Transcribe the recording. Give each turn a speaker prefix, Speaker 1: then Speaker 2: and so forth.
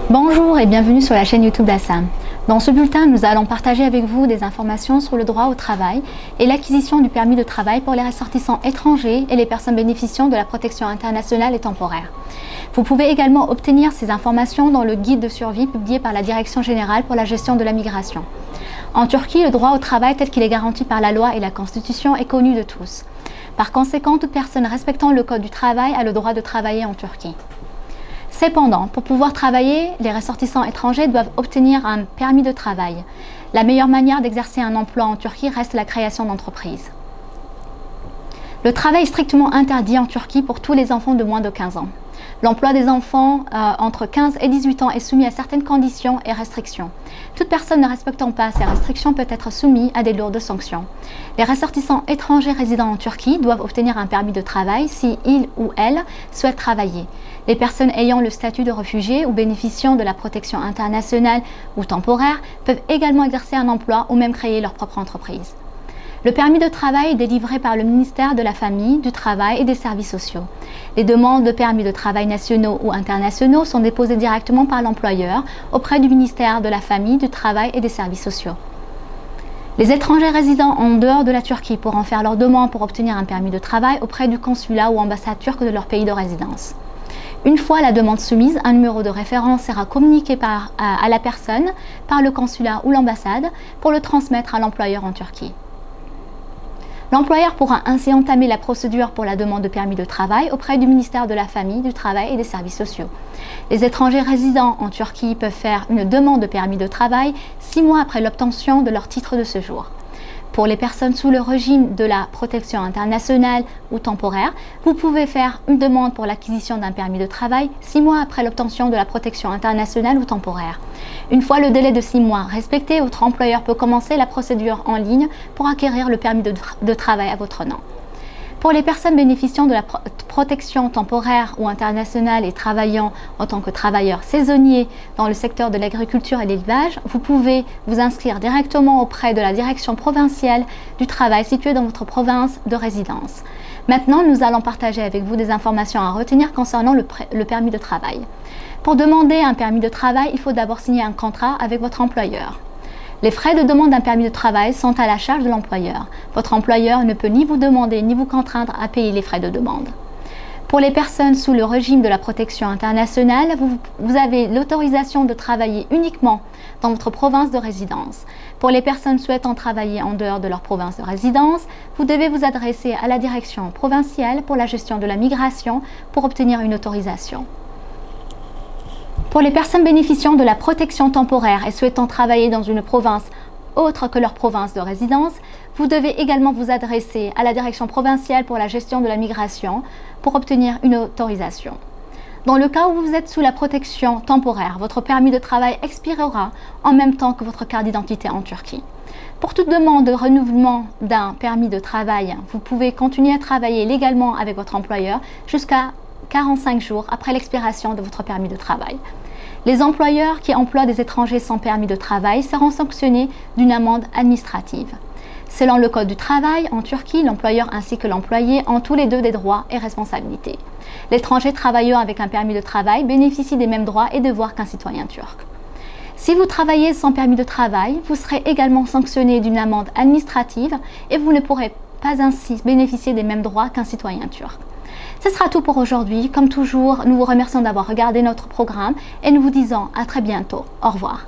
Speaker 1: Bonjour et bienvenue sur la chaîne YouTube d'Assam. Dans ce bulletin, nous allons partager avec vous des informations sur le droit au travail et l'acquisition du permis de travail pour les ressortissants étrangers et les personnes bénéficiant de la protection internationale et temporaire. Vous pouvez également obtenir ces informations dans le guide de survie publié par la Direction générale pour la gestion de la migration. En Turquie, le droit au travail tel qu'il est garanti par la loi et la Constitution est connu de tous. Par conséquent, toute personne respectant le Code du travail a le droit de travailler en Turquie. Cependant, pour pouvoir travailler, les ressortissants étrangers doivent obtenir un permis de travail. La meilleure manière d'exercer un emploi en Turquie reste la création d'entreprises. Le travail est strictement interdit en Turquie pour tous les enfants de moins de 15 ans. L'emploi des enfants entre 15 et 18 ans est soumis à certaines conditions et restrictions. Toute personne ne respectant pas ces restrictions peut être soumise à des lourdes sanctions. Les ressortissants étrangers résidant en Turquie doivent obtenir un permis de travail si ils ou elles souhaitent travailler. Les personnes ayant le statut de réfugié ou bénéficiant de la protection internationale ou temporaire peuvent également exercer un emploi ou même créer leur propre entreprise. Le permis de travail est délivré par le ministère de la Famille, du Travail et des Services sociaux. Les demandes de permis de travail nationaux ou internationaux sont déposées directement par l'employeur auprès du ministère de la Famille, du Travail et des Services sociaux. Les étrangers résidant en dehors de la Turquie pourront faire leur demande pour obtenir un permis de travail auprès du consulat ou ambassade turque de leur pays de résidence. Une fois la demande soumise, un numéro de référence sera communiqué à la personne par le consulat ou l'ambassade pour le transmettre à l'employeur en Turquie. L'employeur pourra ainsi entamer la procédure pour la demande de permis de travail auprès du ministère de la Famille, du Travail et des Services sociaux. Les étrangers résidant en Turquie peuvent faire une demande de permis de travail 6 mois après l'obtention de leur titre de séjour. Pour les personnes sous le régime de la protection internationale ou temporaire, vous pouvez faire une demande pour l'acquisition d'un permis de travail 6 mois après l'obtention de la protection internationale ou temporaire. Une fois le délai de 6 mois respecté, votre employeur peut commencer la procédure en ligne pour acquérir le permis de travail à votre nom. Pour les personnes bénéficiant de la protection temporaire ou internationale et travaillant en tant que travailleurs saisonniers dans le secteur de l'agriculture et de l'élevage, vous pouvez vous inscrire directement auprès de la direction provinciale du travail située dans votre province de résidence. Maintenant, nous allons partager avec vous des informations à retenir concernant le permis de travail. Pour demander un permis de travail, il faut d'abord signer un contrat avec votre employeur. Les frais de demande d'un permis de travail sont à la charge de l'employeur. Votre employeur ne peut ni vous demander ni vous contraindre à payer les frais de demande. Pour les personnes sous le régime de la protection internationale, vous avez l'autorisation de travailler uniquement dans votre province de résidence. Pour les personnes souhaitant travailler en dehors de leur province de résidence, vous devez vous adresser à la direction provinciale pour la gestion de la migration pour obtenir une autorisation. Pour les personnes bénéficiant de la protection temporaire et souhaitant travailler dans une province autre que leur province de résidence, vous devez également vous adresser à la direction provinciale pour la gestion de la migration pour obtenir une autorisation. Dans le cas où vous êtes sous la protection temporaire, votre permis de travail expirera en même temps que votre carte d'identité en Turquie. Pour toute demande de renouvellement d'un permis de travail, vous pouvez continuer à travailler légalement avec votre employeur jusqu'à 45 jours après l'expiration de votre permis de travail. Les employeurs qui emploient des étrangers sans permis de travail seront sanctionnés d'une amende administrative. Selon le Code du travail, en Turquie, l'employeur ainsi que l'employé ont tous les deux des droits et responsabilités. L'étranger travailleur avec un permis de travail bénéficie des mêmes droits et devoirs qu'un citoyen turc. Si vous travaillez sans permis de travail, vous serez également sanctionné d'une amende administrative et vous ne pourrez pas ainsi bénéficier des mêmes droits qu'un citoyen turc. Ce sera tout pour aujourd'hui. Comme toujours, nous vous remercions d'avoir regardé notre programme et nous vous disons à très bientôt. Au revoir.